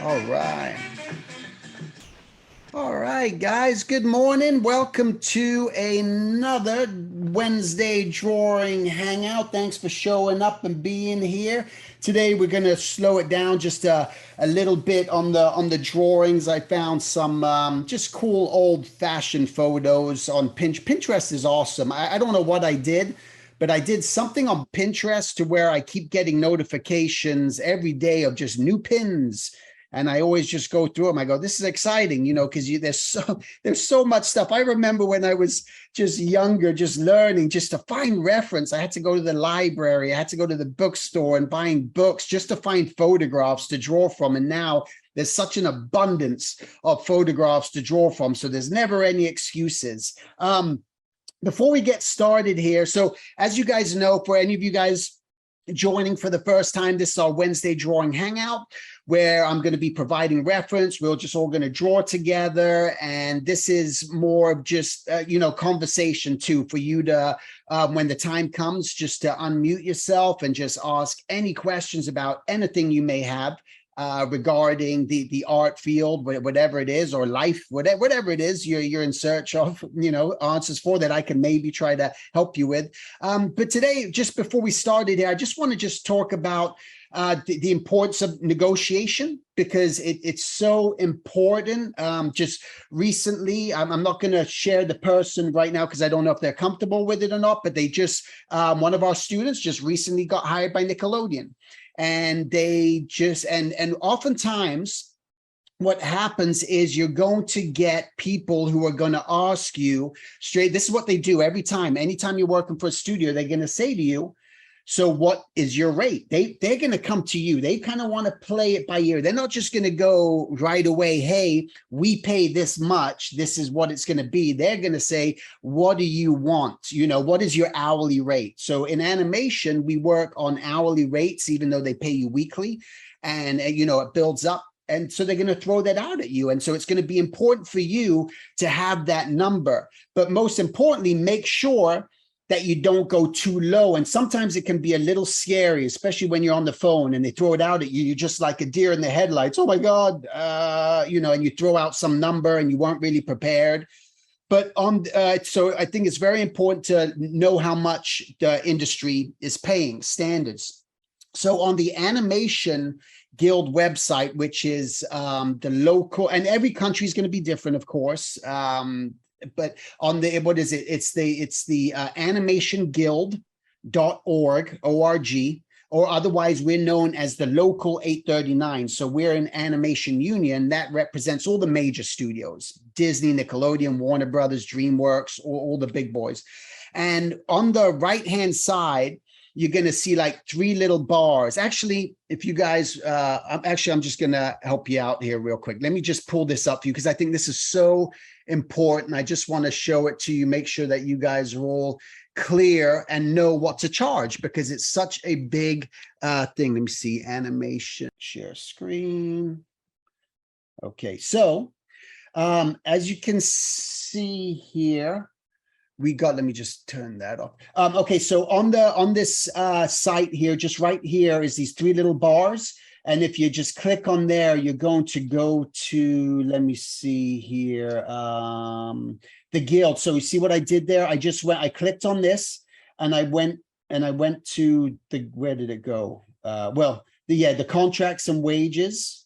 All right. All right, guys. Good morning. Welcome to another Wednesday drawing hangout. Thanks for showing up and being here. Today we're going to slow it down just a little bit on the drawings. I found some just cool old-fashioned photos on Pinterest. Pinterest is awesome. I don't know what I did, but I did something on Pinterest to where I keep getting notifications every day of just new pins. And I always just go through them. I go, this is exciting, because there's so much stuff. I remember when I was just younger, just learning, just to find reference. I had to go to the library. I had to go to the bookstore and buying books just to find photographs to draw from. And now there's such an abundance of photographs to draw from. So there's never any excuses. Before we get started here, so as you guys know, for any of you guys joining for the first time, this is our Wednesday drawing hangout where I'm going to be providing reference. We're just all going to draw together. And this is more of just, conversation too, for you to, when the time comes, just to unmute yourself and just ask any questions about anything you may have regarding the art field, whatever it is, or life, whatever it is you're in search of, answers for that I can maybe try to help you with. But today, just before we started here, I just want to just talk about the importance of negotiation, because it's so important. Just recently, I'm not going to share the person right now because I don't know if they're comfortable with it or not, but they just, one of our students just recently got hired by Nickelodeon. And they just, and oftentimes what happens is you're going to get people who are going to ask you straight. This is what they do every time. Anytime you're working for a studio, they're going to say to you, so what is your rate? They're going to come to you. They kind of want to play it by ear. They're not just going to go right away, hey, we pay this much. This is what it's going to be. They're going to say, what do you want? What is your hourly rate? So in animation, we work on hourly rates, even though they pay you weekly. And, it builds up. And so they're going to throw that out at you. And so it's going to be important for you to have that number. But most importantly, make sure that you don't go too low. And sometimes it can be a little scary, especially when you're on the phone and they throw it out at you. You're just like a deer in the headlights. Oh my God, and you throw out some number and you weren't really prepared. But so I think it's very important to know how much the industry is paying, standards. So on the Animation Guild website, which is the local, and every country is going to be different, of course. But on the, what is it? It's the animationguild.org, O-R-G, or otherwise we're known as the local 839. So we're an animation union that represents all the major studios, Disney, Nickelodeon, Warner Brothers, DreamWorks, all the big boys. And on the right-hand side, you're going to see like three little bars. Actually, if you guys, I'm just going to help you out here real quick. Let me just pull this up for you because I think this is so important. I just want to show it to you, make sure that you guys are all clear and know what to charge because it's such a big thing. Let me see, animation, share screen. Okay, so as you can see here, we got, let me just turn that off. Okay, so on this site here, just right here is these three little bars. And if you just click on there, you're going to go to, let me see here, the guild. So you see what I did there? I clicked on this and I went to where did it go? The contracts and wages.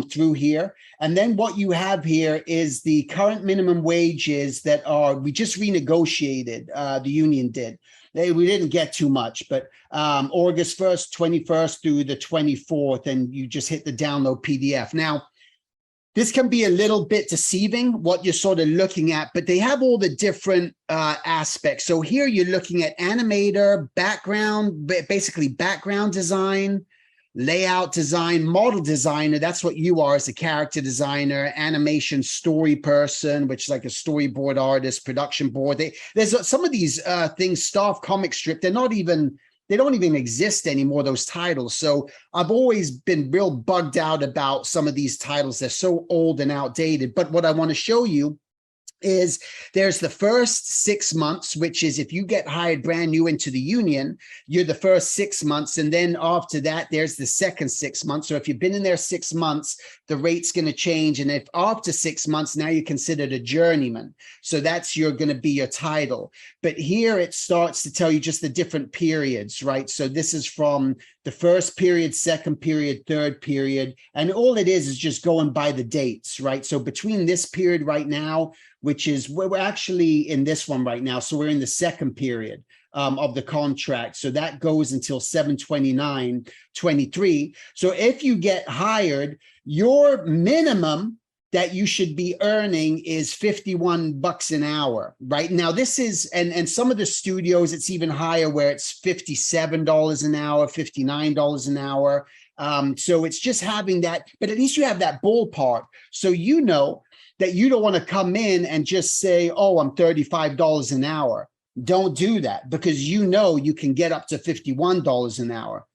Through here. And then what you have here is the current minimum wages that we just renegotiated, the union did. We didn't get too much, but August 1st, 21st through the 24th, and you just hit the download PDF. Now, this can be a little bit deceiving what you're sort of looking at, but they have all the different aspects. So here you're looking at animator, background, basically background design, layout design, model designer, that's what you are as a character designer, animation story person, which is like a storyboard artist, production board. There's some of these things, staff comic strip, they don't even exist anymore, those titles. So I've always been real bugged out about some of these titles. They're so old and outdated. But what I want to show you is there's the first 6 months, which is if you get hired brand new into the union, you're the first 6 months. And then after that, there's the second 6 months. So if you've been in there 6 months, the rate's going to change. And if after 6 months, now you're considered a journeyman. So that's going to be your title. But here it starts to tell you just the different periods, right? So this is from the first period, second period, third period. And all it is just going by the dates, right? So between this period right now, which is we're actually in this one right now. So we're in the second period of the contract. So that goes until 7/29/23. So if you get hired, your minimum that you should be earning is $51 an hour, right? Now this is, and some of the studios, it's even higher where it's $57 an hour, $59 an hour. So it's just having that, but at least you have that ballpark. So you know that you don't want to come in and just say, oh, I'm $35 an hour. Don't do that, because you know you can get up to $51 an hour.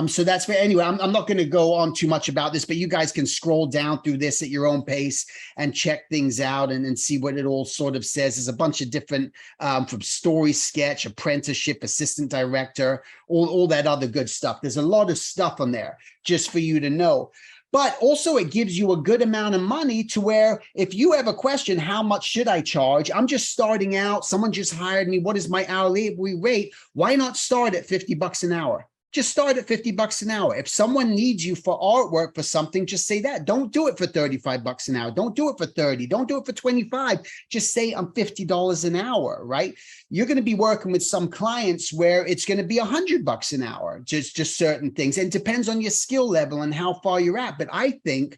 So that's fair. Anyway, I'm not going to go on too much about this, but you guys can scroll down through this at your own pace and check things out and see what it all sort of says. There's a bunch of different from story, sketch, apprenticeship, assistant director, all that other good stuff. There's a lot of stuff on there just for you to know. But also it gives you a good amount of money to where if you have a question, how much should I charge? I'm just starting out. Someone just hired me. What is my hourly rate? Why not start at $50 an hour? Just start at $50 an hour. If someone needs you for artwork for something, just say that. Don't do it for $35 an hour. Don't do it for 30. Don't do it for 25. Just say I'm $50 an hour, right? You're going to be working with some clients where it's going to be $100 an hour, just certain things. And it depends on your skill level and how far you're at. But I think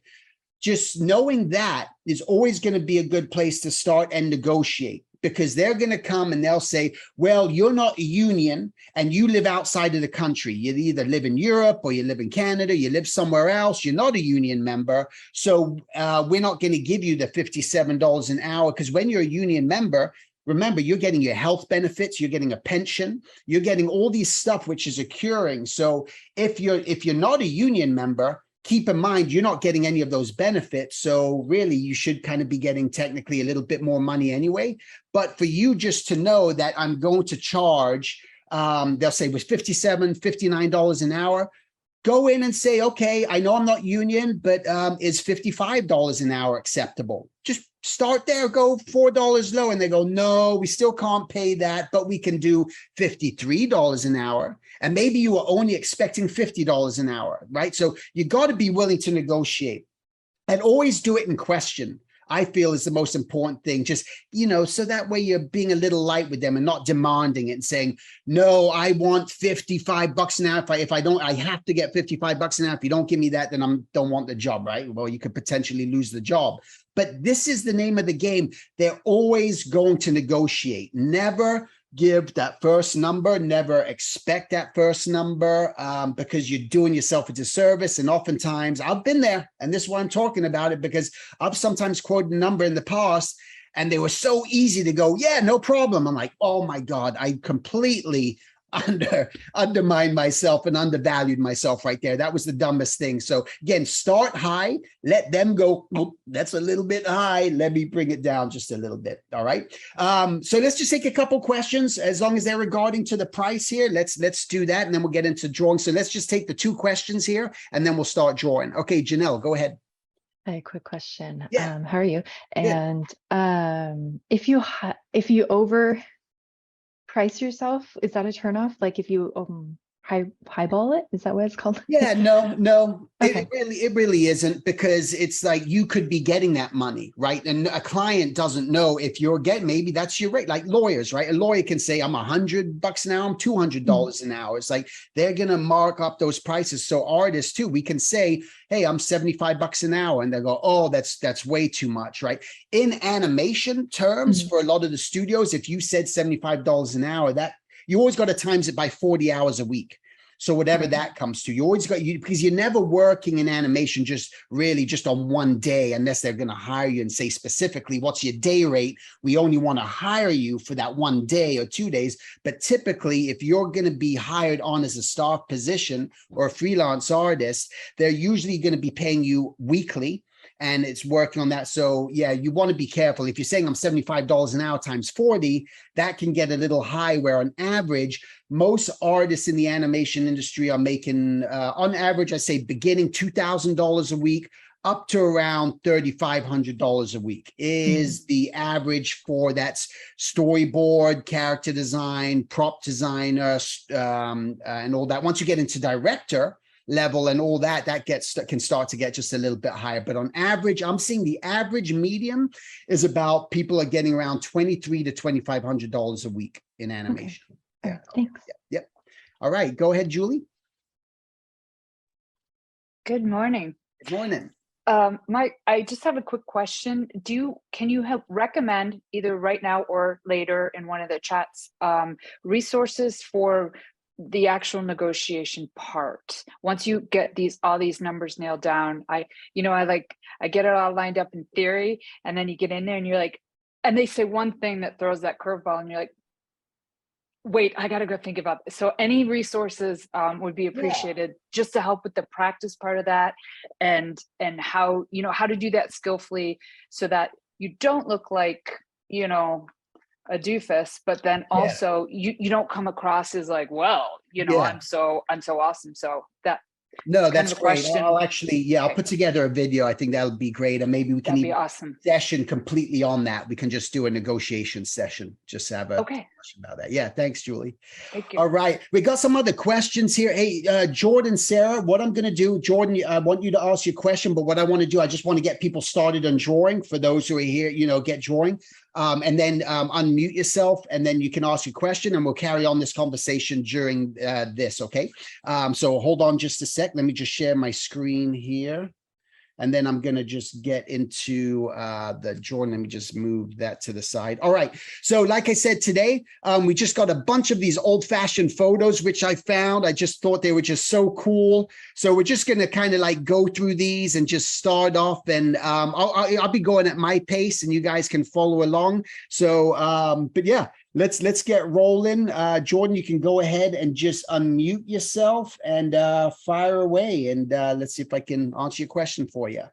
just knowing that is always going to be a good place to start and negotiate. Because they're going to come and they'll say, well, you're not a union and you live outside of the country. You either live in Europe or you live in Canada, you live somewhere else. You're not a union member. So we're not going to give you the $57 an hour, because when you're a union member, remember, you're getting your health benefits, you're getting a pension, you're getting all these stuff, which is accruing. So if you're not a union member, keep in mind, you're not getting any of those benefits. So really, you should kind of be getting technically a little bit more money anyway. But for you just to know that I'm going to charge, they'll say it was $57, $59 an hour. Go in and say, okay, I know I'm not union, but is $55 an hour acceptable? Just start there, go $4 low. And they go, no, we still can't pay that, but we can do $53 an hour. And maybe you were only expecting $50 an hour, right? So you got to be willing to negotiate and always do it in question. I feel is the most important thing, just, so that way you're being a little light with them and not demanding it and saying, no, I want $55 an hour. If I don't, I have to get $55 an hour. If you don't give me that, then I don't want the job, right? Well, you could potentially lose the job. But this is the name of the game. They're always going to negotiate. Never give that first number, never expect that first number, because you're doing yourself a disservice. And oftentimes I've been there, and this is why I'm talking about it, because I've sometimes quoted a number in the past and they were so easy to go, yeah, no problem. I'm like, oh my God, I completely undermined myself and undervalued myself right there. That was the dumbest thing. So again, start high, let them go, oh, that's a little bit high. Let me bring it down just a little bit. All right. So let's just take a couple questions, as long as they're regarding to the price here. Let's do that. And then we'll get into drawing. So let's just take the 2 questions here and then we'll start drawing. Okay, Janelle, go ahead. A quick question. Yeah. How are you? Good. And if you over price yourself, is that a turnoff? Like if you highball it, is that what it's called? Yeah, no, Okay. it really isn't, because it's like you could be getting that money, right? And a client doesn't know if you're getting, maybe that's your rate. Like lawyers, right? A lawyer can say, I'm $100 an hour, I'm $200 an hour. It's like they're gonna mark up those prices. So artists too, we can say, hey, I'm $75 an hour, and they go, oh, that's way too much, right? In animation terms, for a lot of the studios, if you said $75 an hour, that you always got to times it by 40 hours a week. So whatever that comes to, you always got because you're never working in animation just on one day, unless they're going to hire you and say specifically, what's your day rate? We only want to hire you for that one day or 2 days. But typically, if you're going to be hired on as a staff position or a freelance artist, they're usually going to be paying you weekly. and it's working on that. So yeah, you want to be careful. If you're saying I'm $75 an hour times 40, that can get a little high, where on average, most artists in the animation industry are making, on average, I say beginning $2,000 a week, up to around $3,500 a week is the average for that's storyboard, character design, prop designer, and all that. Once you get into director level and all that, can start to get just a little bit higher. But on average, I'm seeing the average medium is about, people are getting around $2,300 to $2,500 a week in animation. Okay. Yeah. Right, thanks. Yep. All right, go ahead, Julie. Good morning. Good morning. I just have a quick question. Can you recommend either right now or later in one of the chats, resources for the actual negotiation part? Once you get all these numbers nailed down, I get it all lined up in theory, and then you get in there and you're like, and they say one thing that throws that curveball, and you're like, wait, I got to go think about this. So any resources would be appreciated, just to help with the practice part of that, and how to do that skillfully, so that you don't look like, a doofus, but then also you don't come across as like, well, I'm so awesome. So no, that's great. Question. I'll actually, I'll put together a video. I think that'll be great. And maybe we can be awesome session completely on that. We can just do a negotiation session. Just have a discussion about that. Yeah. Thanks, Julie. Thank you. All right. We got some other questions here. Hey, Jordan, Sarah, what I'm going to do, Jordan, I want you to ask your question, but what I want to do, I just want to get people started on drawing. For those who are here, get drawing. And then unmute yourself, and then you can ask your question, and we'll carry on this conversation during this, okay? So hold on just a sec. Let me just share my screen here. And then I'm going to just get into the Jordan. Let me just move that to the side. All right. So like I said, today, we just got a bunch of these old fashioned photos, which I found. I just thought they were just so cool. So we're just going to kind of like go through these and just start off. And I'll be going at my pace, and you guys can follow along. So, but yeah, let's get rolling. Jordan, you can go ahead and just unmute yourself and fire away. And let's see if I can answer your question for you.